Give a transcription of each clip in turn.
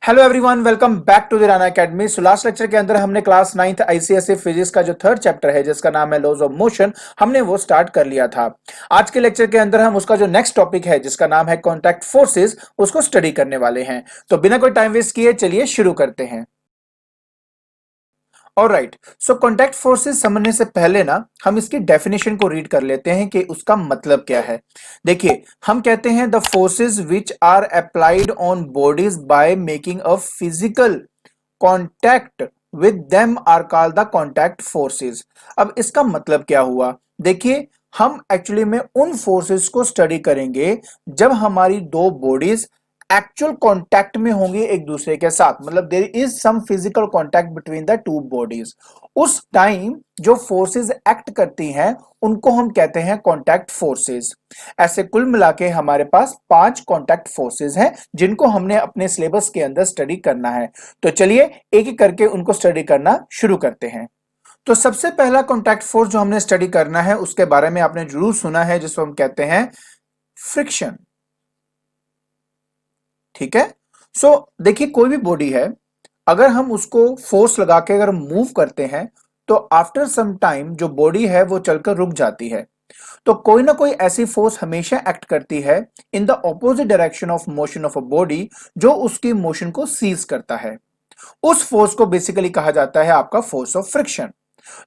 Hello everyone, welcome back to the Rana academy. So last lecture के अंदर हमने class 9th ICSE physics का जो थर्ड चैप्टर है जिसका नाम है लॉज ऑफ मोशन, हमने वो स्टार्ट कर लिया था। आज के लेक्चर के अंदर हम उसका जो नेक्स्ट टॉपिक है जिसका नाम है कॉन्टैक्ट फोर्सेस, उसको स्टडी करने वाले हैं। तो बिना कोई टाइम वेस्ट किए चलिए शुरू करते हैं। ऑलराइट, सो कॉन्टैक्ट फोर्सेस समझने से पहले ना हम इसकी डेफिनेशन को रीड कर लेते हैं कि उसका मतलब क्या है। देखिए, हम कहते हैं the forces which are applied on bodies by making a physical contact with them are called the contact forces. अब इसका मतलब क्या हुआ? देखिए, हम एक्चुअली में उन फोर्सेस को स्टडी करेंगे जब हमारी दो बॉडीज एक्चुअल कांटेक्ट में होंगे एक दूसरे के साथ, मतलब there is some physical contact between the two bodies. उस टाइम जो फोर्सेस एक्ट करती हैं उनको हम कहते हैं कांटेक्ट फोर्सेस। ऐसे कुल मिला के हमारे पास 5 कांटेक्ट फोर्सेस हैं जिनको हमने अपने सिलेबस के अंदर स्टडी करना है। तो चलिए एक एक करके उनको स्टडी करना शुरू करते हैं। तो सबसे पहला कांटेक्ट फोर्स जो हमने स्टडी करना है उसके बारे में आपने जरूर सुना है, जिसको हम कहते हैं फ्रिक्शन। ठीक है। सो देखिए, कोई भी बॉडी है, अगर हम उसको फोर्स लगा के अगर मूव करते हैं तो आफ्टर सम टाइम जो बॉडी है वो चलकर रुक जाती है। तो कोई ना कोई ऐसी फोर्स हमेशा एक्ट करती है in the opposite direction of motion of a body, जो उसकी मोशन को सीज करता है। उस फोर्स को बेसिकली कहा जाता है आपका फोर्स ऑफ फ्रिक्शन।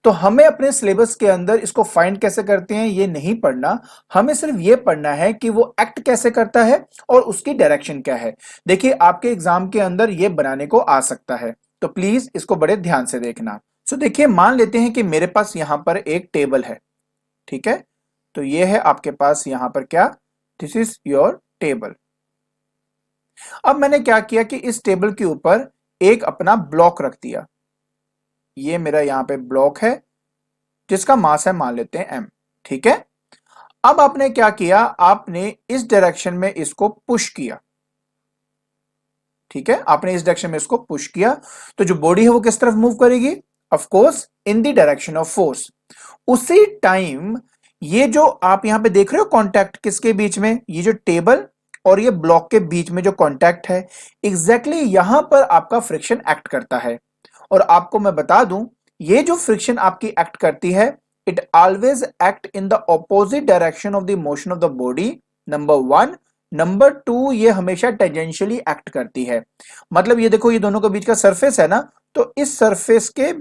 तो हमें अपने सिलेबस के अंदर इसको फाइंड कैसे करते हैं ये नहीं पढ़ना, हमें सिर्फ ये पढ़ना है कि वो एक्ट कैसे करता है और उसकी डायरेक्शन क्या है। देखिए, आपके एग्जाम के अंदर ये बनाने को आ सकता है, तो प्लीज इसको बड़े ध्यान से देखना। सो देखिए, मान लेते हैं कि मेरे पास यहां पर एक टेबल है। ठीक है, तो ये है आपके पास यहां पर क्या, दिस इज योर टेबल। अब मैंने क्या किया कि इस टेबल के ऊपर एक अपना ब्लॉक रख दिया। ये मेरा यहां पे ब्लॉक है जिसका मास है, मान लेते हैं m। ठीक है। अब आपने क्या किया, आपने इस डायरेक्शन में इसको पुश किया। ठीक है, आपने इस डायरेक्शन में इसको पुश किया, तो जो बॉडी है वो किस तरफ मूव करेगी? Of course in the direction of force. उसी टाइम ये जो आप यहां पे देख रहे हो कांटेक्ट किसके बीच में, ये जो टेबल और ये ब्लॉक के बीच में जो कांटेक्ट है, एग्जैक्टली यहां पर आपका फ्रिक्शन एक्ट करता है। और आपको मैं बता दूं, ये जो फ्रिक्शन आपकी एक्ट करती है, it always act in the opposite direction of the motion of the body, number 1। Number 2, ये हमेशा टेंजेंशियली एक्ट करती है। मतलब ये देखो, ये दोनों के बीच का सरफेस है ना, तो इस सरफेस के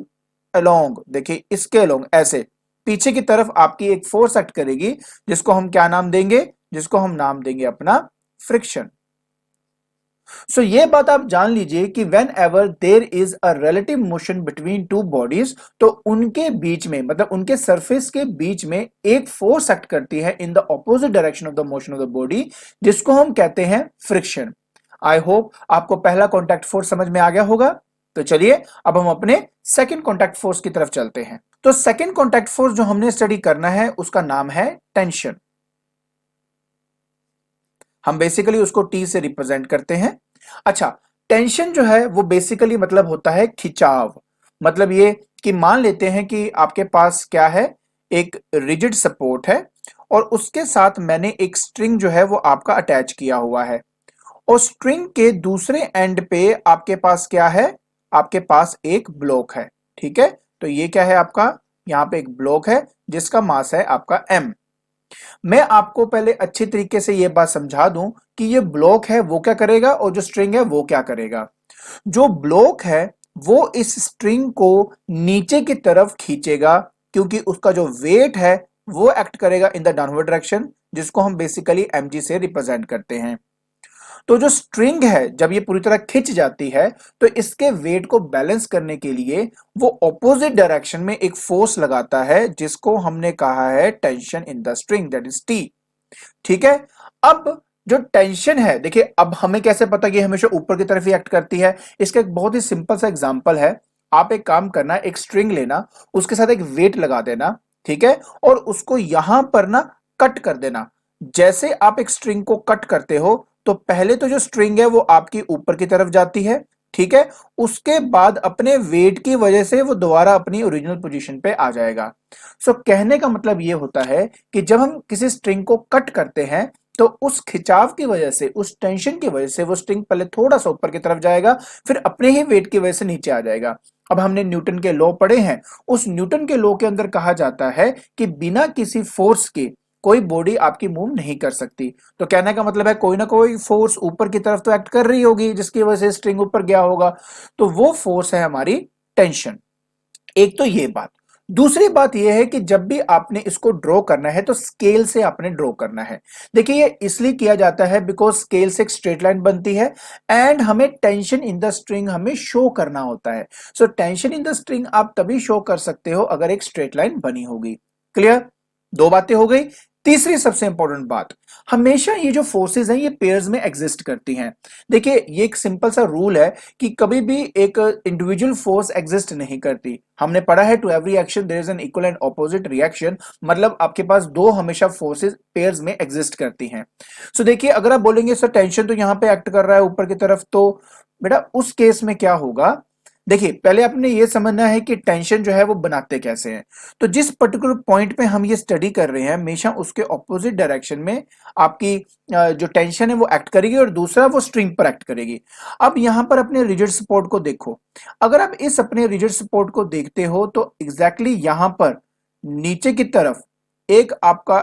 अलोंग, देखिए इसके अलोंग ऐसे पीछे की तरफ आपकी एक फोर्स एक्ट करेगी, जिसको हम क्या नाम देंगे? जिसको हम नाम देंगे अपना फ्रिक्शन। सो ये बात आप जान लीजिए कि when ever there is a relative motion between two bodies, तो उनके बीच में, मतलब उनके सरफेस के बीच में एक फोर्स एक्ट करती है in the opposite direction of the motion of the body, जिसको हम कहते हैं फ्रिक्शन। आई होप आपको पहला कॉन्टैक्ट फोर्स समझ में आ गया होगा। तो चलिए अब हम अपने सेकेंड कॉन्टैक्ट फोर्स की तरफ चलते हैं। तो सेकेंड कॉन्टैक्ट फोर्स जो हमने स्टडी करना है उसका नाम है टेंशन। हम बेसिकली उसको टी से रिप्रेजेंट करते हैं। अच्छा, टेंशन जो है वो बेसिकली मतलब होता है खिंचाव। मतलब ये कि मान लेते हैं कि आपके पास क्या है, एक रिजिड सपोर्ट है और उसके साथ मैंने एक स्ट्रिंग जो है वो आपका अटैच किया हुआ है, और स्ट्रिंग के दूसरे एंड पे आपके पास क्या है? आपके पास एक ब्लॉक है। ठीक है, तो ये क्या है आपका? यहां पे एक ब्लॉक है जिसका मास है आपका m। मैं आपको पहले अच्छे तरीके से यह बात समझा दूं कि ये ब्लॉक है वो क्या करेगा और जो स्ट्रिंग है वो क्या करेगा। जो ब्लॉक है वो इस स्ट्रिंग को नीचे की तरफ खींचेगा, क्योंकि उसका जो वेट है वो एक्ट करेगा इन द डाउनवर्ड डायरेक्शन, जिसको हम बेसिकली mg से रिप्रेजेंट करते हैं। तो जो स्ट्रिंग है जब ये पूरी तरह खिंच जाती है, तो इसके वेट को बैलेंस करने के लिए वो ऑपोजिट डायरेक्शन में एक फोर्स लगाता है, जिसको हमने कहा है tension in the string, that is T. ठीक है। अब जो टेंशन है, देखिए अब हमें कैसे पता कि हमेशा ऊपर की तरफ ही एक्ट करती है? इसका एक बहुत ही सिंपल सा एग्जांपल है। आप एक काम करना, एक स्ट्रिंग लेना, उसके साथ एक वेट लगा देना। ठीक है, और उसको यहां पर ना कट कर देना। जैसे आप एक स्ट्रिंग को कट करते हो, तो पहले तो जो स्ट्रिंग है वो आपकी ऊपर की तरफ जाती है। ठीक है, उसके बाद अपने वेट की वजह से वो दोबारा अपनी ओरिजिनल पोजीशन पे आ जाएगा। सो कहने का मतलब ये होता है कि जब हम किसी स्ट्रिंग को कट करते हैं तो उस खिंचाव की वजह से, उस टेंशन की वजह से वो स्ट्रिंग पहले थोड़ा सा ऊपर की तरफ जाएगा, फिर अपने ही वेट की वजह से नीचे आ जाएगा। अब हमने न्यूटन के लॉ पढ़े हैं, उस न्यूटन के लॉ के अंदर कहा जाता है कि बिना किसी फोर्स के कोई बॉडी आपकी मूव नहीं कर सकती। तो कहने का मतलब है कोई ना कोई फोर्स ऊपर की तरफ तो एक्ट कर रही होगी जिसकी वजह से स्ट्रिंग ऊपर गया होगा, तो वो फोर्स है हमारी टेंशन। एक तो ये बात। दूसरी बात यह है कि जब भी आपने इसको ड्रॉ करना है तो स्केल से आपने ड्रॉ करना है। देखिए ये इसलिए किया जाता है बिकॉज स्केल से एक स्ट्रेट लाइन बनती है एंड हमें टेंशन इन द स्ट्रिंग हमें शो करना होता है। So tension in the string आप तभी शो कर सकते हो अगर एक स्ट्रेट लाइन बनी होगी। क्लियर? दो बातें हो गई। तीसरी सबसे इंपॉर्टेंट बात, हमेशा ये जो फोर्सेस हैं ये पेयर्स में एग्जिस्ट करती हैं। देखिए ये एक सिंपल सा रूल है कि कभी भी एक इंडिविजुअल फोर्स एग्जिस्ट नहीं करती। हमने पढ़ा है to every action there is an equal and opposite reaction, मतलब आपके पास दो हमेशा फोर्सेस पेयर्स में एग्जिस्ट करती हैं। सो देखिए अगर आप बोलेंगे सर टेंशन तो यहां पे एक्ट कर रहा है ऊपर की तरफ, तो बेटा उस केस में क्या होगा, देखिए पहले आपने ये समझना है कि टेंशन जो है वो बनाते कैसे हैं। तो जिस पर्टिकुलर पॉइंट पे हम ये स्टडी कर रहे हैं हमेशा उसके ऑपोजिट डायरेक्शन में आपकी जो टेंशन है वो एक्ट करेगी और दूसरा वो स्ट्रिंग पर एक्ट करेगी। अब यहां पर अपने रिजिड सपोर्ट को देखो, अगर आप इस अपने रिजिड सपोर्ट को देखते हो तो एग्जैक्टली यहां पर नीचे की तरफ एक आपका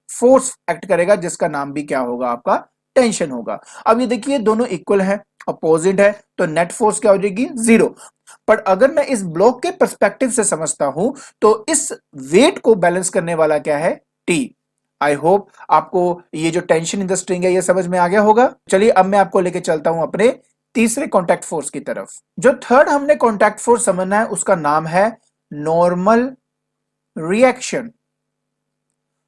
फोर्स एक्ट करेगा जिसका नाम भी क्या होगा, आपका टेंशन होगा। अब ये देखिए दोनों इक्वल है, अपोजिट है, तो नेट फोर्स क्या हो जाएगी, जीरो। पर अगर मैं इस ब्लॉक के पर्सपेक्टिव से समझता हूं तो इस वेट को बैलेंस करने वाला क्या है, टी। आई होप आपको ये जो टेंशन इन द स्ट्रिंग है ये समझ में आ गया होगा। चलिए अब मैं आपको लेके चलता हूं अपने तीसरे कॉन्टैक्ट फोर्स की तरफ। जो थर्ड हमने कॉन्टैक्ट फोर्स समझना है उसका नाम है नॉर्मल रिएक्शन।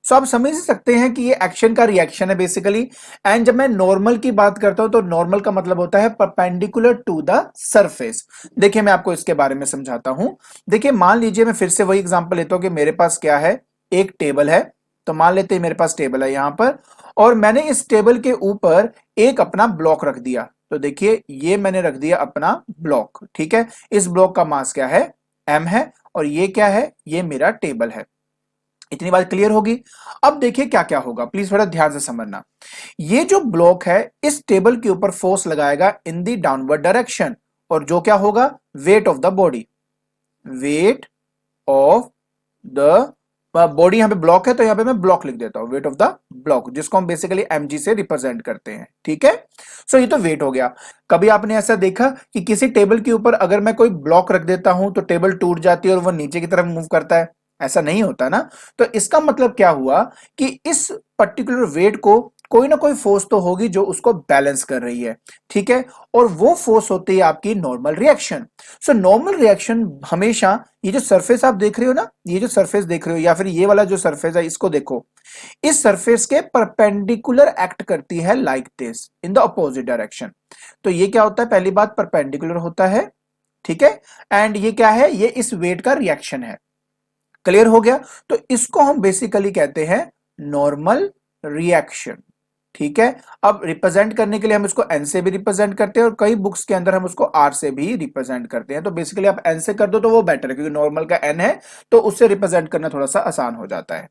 सो आप समझ सकते हैं कि ये एक्शन का रिएक्शन है बेसिकली। एंड जब मैं नॉर्मल की बात करता हूं तो नॉर्मल का मतलब होता है परपेंडिकुलर टू द सरफेस। देखिए मैं आपको इसके बारे में समझाता हूं। देखिए मान लीजिए मैं फिर से वही एग्जांपल लेता हूं कि मेरे पास क्या है, एक टेबल है। तो मान लेते हैं मेरे पास टेबल है यहां पर, और मैंने इस टेबल के ऊपर एक अपना ब्लॉक रख दिया। तो देखिए ये मैंने रख दिया अपना ब्लॉक, ठीक है। इस ब्लॉक का मास क्या है, एम है, और ये क्या है, ये मेरा टेबल है। इतनी बात क्लियर होगी। अब देखिए क्या क्या होगा, प्लीज थोड़ा ध्यान से समझना। ये जो ब्लॉक है इस टेबल के ऊपर फोर्स लगाएगा इन दी डाउनवर्ड डायरेक्शन, और जो क्या होगा, weight of the body, weight of the body. यहां पे ब्लॉक है तो यहां पे मैं ब्लॉक लिख देता हूं, वेट ऑफ द ब्लॉक, जिसको हम बेसिकली एमजी से रिप्रेजेंट करते हैं, ठीक है। सो ये तो वेट हो गया। कभी आपने ऐसा देखा कि किसी टेबल के ऊपर अगर मैं कोई ब्लॉक रख देता हूं तो टेबल टूट जाती है और वो नीचे की तरफ मूव करता है? ऐसा नहीं होता ना। तो इसका मतलब क्या हुआ कि इस पर्टिकुलर वेट को कोई ना कोई फोर्स तो होगी जो उसको बैलेंस कर रही है, ठीक है। और वो फोर्स होती है आपकी normal reaction. So normal reaction हमेशा, ये जो सरफेस आप देख रहे हो ना, ये जो सरफेस देख रहे हो या फिर ये वाला जो सरफेस है इसको देखो, इस सरफेस के परपेंडिकुलर एक्ट करती है like this in the opposite direction. तो ये क्या होता है, पहली बात परपेंडिकुलर होता है, ठीक है। एंड ये क्या है, ये इस वेट का रिएक्शन है। क्लियर हो गया? तो इसको हम बेसिकली कहते हैं नॉर्मल रिएक्शन, ठीक है। अब रिप्रेजेंट करने के लिए हम इसको एन से भी रिप्रेजेंट करते हैं और कई बुक्स के अंदर हम उसको आर से भी रिप्रेजेंट करते हैं। तो बेसिकली आप एन से कर दो तो वो बेटर है क्योंकि नॉर्मल का एन है, तो उससे रिप्रेजेंट करना थोड़ा सा आसान हो जाता है।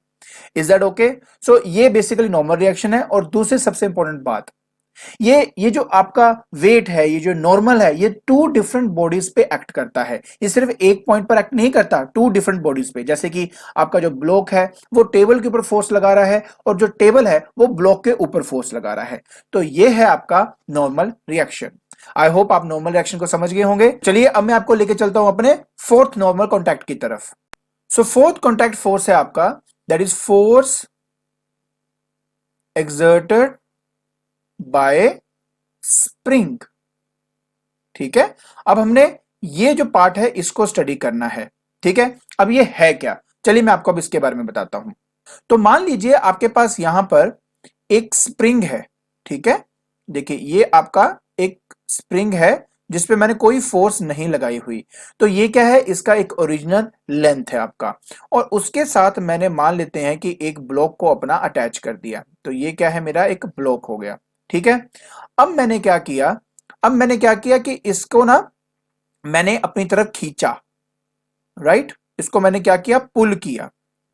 Is that okay? सो ये बेसिकली नॉर्मल रिएक्शन है। और दूसरी सबसे इंपॉर्टेंट बात, ये जो आपका वेट है, ये जो नॉर्मल है, ये टू डिफरेंट बॉडीज पे एक्ट करता है। ये सिर्फ एक पॉइंट पर एक्ट नहीं करता, टू डिफरेंट बॉडीज पे। जैसे कि आपका जो ब्लॉक है वो टेबल के ऊपर फोर्स लगा रहा है और जो टेबल है वो ब्लॉक के ऊपर फोर्स लगा रहा है। तो ये है आपका नॉर्मल रिएक्शन। आई होप आप नॉर्मल रिएक्शन को समझ गए होंगे। चलिए अब मैं आपको लेके चलता हूं अपने फोर्थ नॉर्मल कॉन्टैक्ट की तरफ। सो फोर्थ कॉन्टैक्ट फोर्स है आपका, that is force exerted bye spring, ठीक है। अब हमने ये जो पार्ट है इसको स्टडी करना है, ठीक है। अब ये है क्या, चलिए मैं आपको अब इसके बारे में बताता हूं। तो मान लीजिए आपके पास यहां पर एक स्प्रिंग है, ठीक है। देखिए ये आपका एक स्प्रिंग है जिसपे मैंने कोई फोर्स नहीं लगाई हुई। तो ये क्या है, इसका एक ओरिजिनल लेंथ है आपका, और उसके साथ मैंने मान लेते हैं कि एक ब्लॉक को अपना अटैच कर दिया। तो ये क्या है, मेरा एक ब्लॉक हो गया, ठीक है। अब मैंने क्या किया, अब मैंने क्या किया कि इसको ना मैंने अपनी तरफ खींचा, राइट। इसको मैंने क्या किया, पुल किया।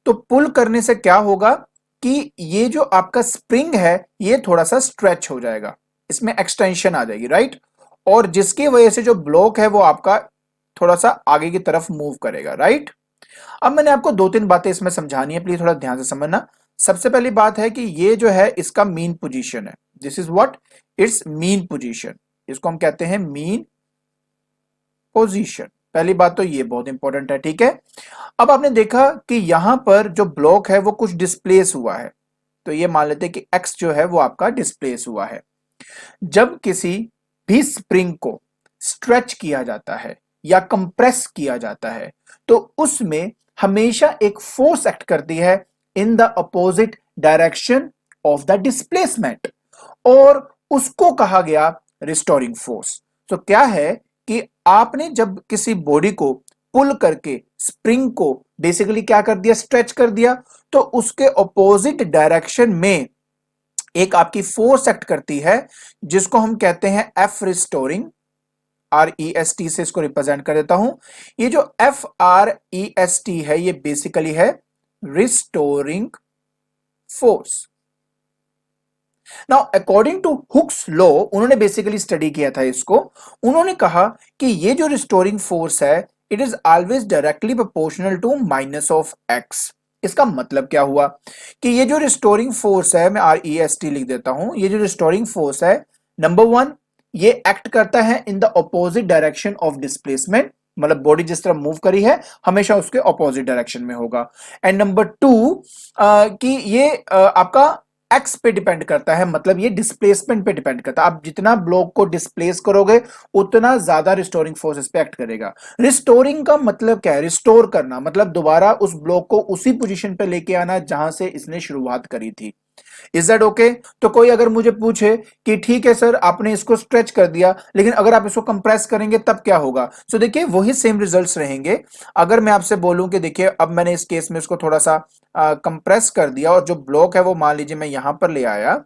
तो पुल करने से क्या होगा, कि ये जो आपका स्प्रिंग है ये थोड़ा सा स्ट्रेच हो जाएगा, इसमें एक्सटेंशन आ जाएगी, राइट। और जिसकी वजह से जो ब्लॉक है वो आपका थोड़ा सा आगे की तरफ मूव करेगा, राइट। अब मैंने आपको दो तीन बातें इसमें समझानी है, प्लीज थोड़ा ध्यान से समझना। सबसे पहली बात है कि ये जो है इसका मीन पोजीशन है, this is what, it's mean position, इसको हम कहते हैं मीन पोजीशन। पहली बात तो ये बहुत इंपॉर्टेंट है, ठीक है। अब आपने देखा कि यहां पर जो ब्लॉक है वो कुछ डिस्प्लेस हुआ है, तो ये मान लेते हैं कि एक्स जो है वो आपका डिस्प्लेस हुआ है। जब किसी भी स्प्रिंग को स्ट्रेच किया जाता है या कंप्रेस किया जाता है तो उसमें हमेशा एक फोर्स एक्ट करती है इन the opposite direction of the displacement, और उसको कहा गया रिस्टोरिंग फोर्स। तो क्या है कि आपने जब किसी बॉडी को पुल करके स्प्रिंग को बेसिकली क्या कर दिया, स्ट्रेच कर दिया, तो उसके ऑपोजिट डायरेक्शन में एक आपकी फोर्स एक्ट करती है जिसको हम कहते हैं एफ रिस्टोरिंग, REST से इसको रिप्रेजेंट कर देता हूं। ये जो FREST है ये बेसिकली है restoring force. Now according to Hooke's law, उन्होंने बेसिकली स्टडी किया था इसको, उन्होंने कहा कि ये जो रिस्टोरिंग फोर्स है it is always directly proportional to minus of X. इसका मतलब क्या हुआ कि ये जो रिस्टोरिंग फोर्स है, मैं REST लिख देता हूं, ये जो रिस्टोरिंग फोर्स है, नंबर वन, ये एक्ट करता है in the opposite direction of displacement, मतलब बॉडी जिस तरह मूव करी है हमेशा उसके ऑपोजिट डायरेक्शन में होगा। एंड नंबर टू, कि ये आपका एक्स पे डिपेंड करता है, मतलब ये डिस्प्लेसमेंट पे डिपेंड करता है। आप जितना ब्लॉक को डिस्प्लेस करोगे उतना ज्यादा रिस्टोरिंग फोर्स इस पे एक्ट करेगा। रिस्टोरिंग का मतलब क्या है, रिस्टोर करना, मतलब दोबारा उस ब्लॉक को उसी पोजीशन पे लेके आना जहां से इसने शुरुआत करी थी। Is that okay? तो कोई अगर मुझे पूछे कि ठीक है सर आपने इसको स्ट्रेच कर दिया लेकिन अगर आप इसको कंप्रेस करेंगे तब क्या होगा, सो देखिए वही सेम रिजल्ट्स रहेंगे। अगर मैं आपसे बोलूं कि देखिए अब मैंने इस केस में इसको थोड़ा सा कंप्रेस कर दिया और जो ब्लॉक है वो मान लीजिए मैं यहां पर ले आया,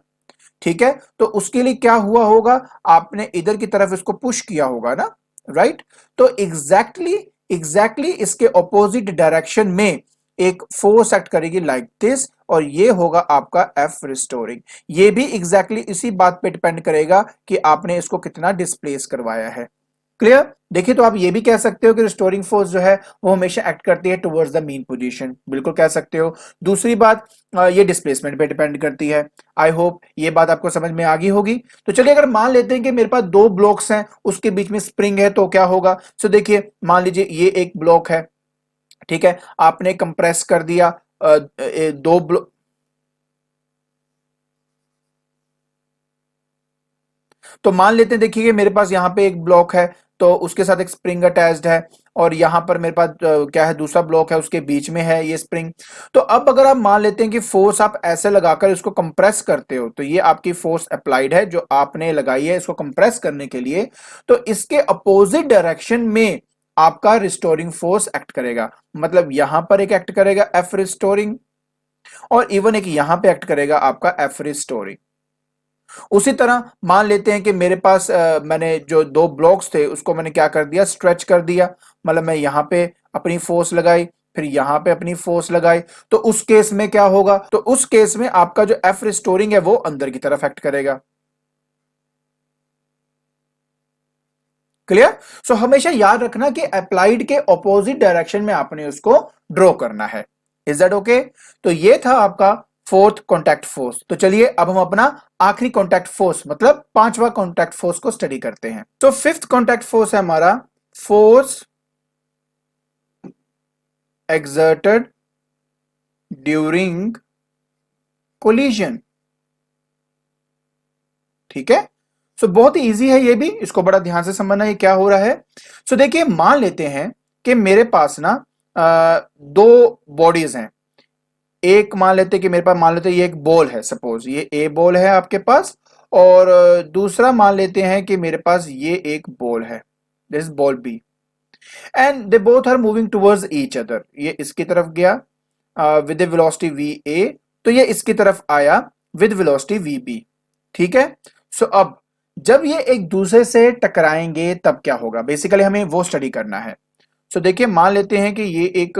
ठीक है, तो उसके लिए क्या हुआ होगा, आपने इधर की तरफ इसको पुश किया होगा ना, राइट। तो एग्जैक्टली इसके ऑपोजिट डायरेक्शन में एक फोर्स एक्ट करेगी लाइक दिस, और ये होगा आपका एफ रिस्टोरिंग। ये भी एग्जैक्टली इसी बात पे डिपेंड करेगा कि आपने इसको कितना डिस्प्लेस करवाया है। क्लियर? देखिए तो आप ये भी कह सकते हो कि रिस्टोरिंग फोर्स जो है वो हमेशा एक्ट करती है टुवर्ड्स द मीन पोजीशन, बिल्कुल कह सकते हो। दूसरी बात, ये डिस्प्लेसमेंट पे डिपेंड करती है। आई होप ये बात आपको समझ में आ गई होगी। तो चलिए अगर मान लेते हैं कि मेरे पास दो ब्लॉक्स हैं उसके बीच में स्प्रिंग है तो क्या होगा, सो देखिए मान लीजिए ये एक ब्लॉक है, ठीक है, आपने कंप्रेस कर दिया दो ब्लॉक, तो मान लेते हैं देखिए मेरे पास यहाँ पे एक ब्लॉक है तो उसके साथ एक स्प्रिंग अटैच्ड है, और यहाँ पर मेरे पास क्या है, दूसरा ब्लॉक है उसके बीच में है ये स्प्रिंग। तो अब अगर आप मान लेते हैं कि फोर्स आप ऐसे लगाकर इसको कंप्रेस करते हो, तो ये आपकी फोर्स अप्लाइड है जो आपने लगाई है इसको कंप्रेस करने के लिए, तो इसके अपोजिट डायरेक्शन में आपका रिस्टोरिंग फोर्स एक्ट करेगा। मतलब यहां पर एक एक्ट करेगा एफ रिस्टोरिंग, और इवन एक यहां पे एक्ट करेगा आपका एफ रिस्टोरिंग। उसी तरह मान लेते हैं कि मेरे पास मैंने जो दो ब्लॉक्स थे उसको मैंने क्या कर दिया, स्ट्रेच कर दिया, मतलब मैं यहां पे अपनी फोर्स लगाई फिर यहां पे अपनी फोर्स लगाई, तो उस केस में क्या होगा, तो उस केस में आपका जो एफ रिस्टोरिंग है वो अंदर की तरफ एक्ट करेगा। क्लियर? सो हमेशा याद रखना कि अप्लाइड के ऑपोजिट डायरेक्शन में आपने उसको ड्रॉ करना है। Is that okay? तो ये था आपका फोर्थ कॉन्टैक्ट फोर्स। तो चलिए अब हम अपना आखिरी कॉन्टैक्ट फोर्स मतलब पांचवा कॉन्टैक्ट फोर्स को स्टडी करते हैं। तो फिफ्थ कॉन्टैक्ट फोर्स है हमारा फोर्स एक्सर्टेड ड्यूरिंग कोलिजन। ठीक है, सो बहुत ही इजी है ये भी, इसको बड़ा ध्यान से समझना ये क्या हो रहा है। सो देखिए मान लेते हैं कि मेरे पास ना दो बॉडीज हैं, एक मान लेते हैं कि मेरे पास, मान लेते हैं ये एक बॉल है, सपोज ये ए बॉल है आपके पास, और दूसरा मान लेते हैं कि मेरे पास ये एक बॉल है, this ball B, and they both are moving towards each other. ये इसकी तरफ गया विद वेलोसिटी वी ए, तो ये इसकी तरफ आया विद वेलोसिटी वी बी। ठीक है, सो अब जब ये एक दूसरे से टकराएंगे तब क्या होगा, बेसिकली हमें वो स्टडी करना है। सो देखिए मान लेते हैं कि ये एक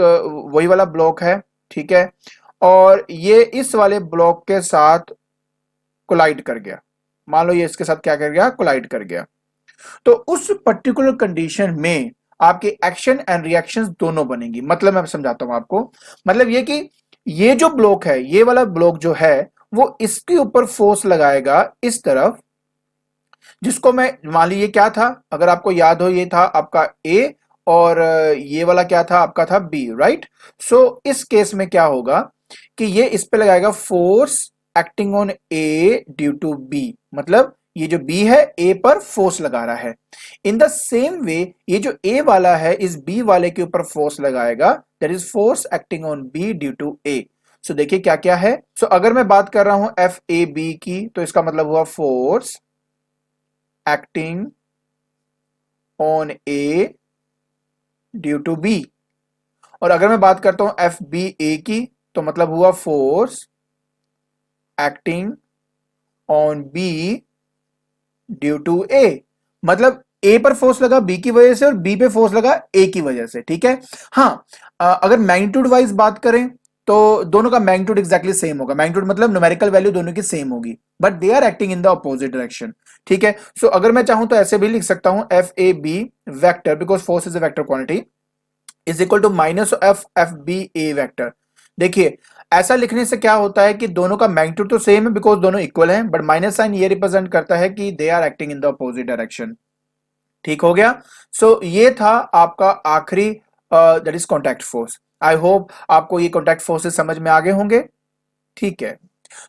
वही वाला ब्लॉक है, ठीक है, और ये इस वाले ब्लॉक के साथ कोलाइड कर गया। मान लो ये इसके साथ क्या कर गया, कोलाइड कर गया। तो उस पर्टिकुलर कंडीशन में आपके एक्शन एंड रिएक्शंस दोनों बनेंगी। मतलब मैं समझाता हूं आपको। मतलब ये कि ये जो ब्लॉक है, ये वाला ब्लॉक जो है, वो इसके ऊपर फोर्स लगाएगा इस तरफ, जिसको मैं मान लीजिए क्या था, अगर आपको याद हो, ये था आपका ए, और ये वाला क्या था, आपका था बी, राइट। सो इस केस में क्या होगा कि ये इस पे लगाएगा force acting on A due to B. मतलब ये जो बी है ए पर फोर्स लगा रहा है। इन द सेम वे ये जो ए वाला है इस बी वाले के ऊपर फोर्स लगाएगा, that is force acting on B due to A. So देखिए क्या क्या है। सो अगर मैं बात कर रहा हूं एफ ए बी की, तो इसका मतलब हुआ force acting on A due to B. और अगर मैं बात करता हूं एफ बी ए की, तो मतलब हुआ force acting on B due to A. मतलब ए पर फोर्स लगा बी की वजह से और बी पे फोर्स लगा ए की वजह से, ठीक है। हाँ, अगर मैग्नीट्यूड वाइज बात करें तो दोनों का मैग्नीट्यूड एग्जैक्टली सेम होगा। मैग्नीट्यूड मतलब न्यूमेरिकल वैल्यू दोनों की सेम होगी, but they are acting in the opposite direction, ठीक है। सो अगर मैं चाहूं तो ऐसे भी लिख सकता हूं F A B vector, because force is a vector quantity, is equal to minus F F B A vector. देखिए ऐसा लिखने से क्या होता है कि दोनों का मैग्नीट्यूड तो सेम है बिकॉज दोनों इक्वल हैं, बट माइनस साइन ये रिप्रेजेंट करता है कि they are acting in the opposite direction. ठीक हो गया। सो ये था आपका आखिरी, that is contact force. I hope आपको ये कॉन्टैक्ट फोर्सेस समझ में आ गए होंगे। ठीक है,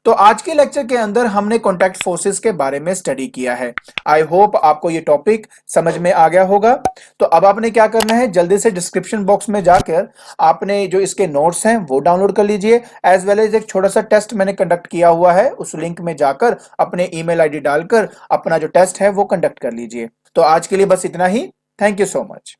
तो आज के लेक्चर के अंदर हमने कॉन्टैक्ट फोर्सेस के बारे में स्टडी किया है। आई होप आपको ये टॉपिक समझ में आ गया होगा। तो अब आपने क्या करना है, जल्दी से डिस्क्रिप्शन बॉक्स में जाकर आपने जो इसके नोट्स हैं वो डाउनलोड कर लीजिए, एज वेल एज एक छोटा सा टेस्ट मैंने कंडक्ट किया हुआ है, उस लिंक में जाकर अपने ईमेल आईडी डालकर अपना जो टेस्ट है वो कंडक्ट कर लीजिए। तो आज के लिए बस इतना ही। Thank you so much.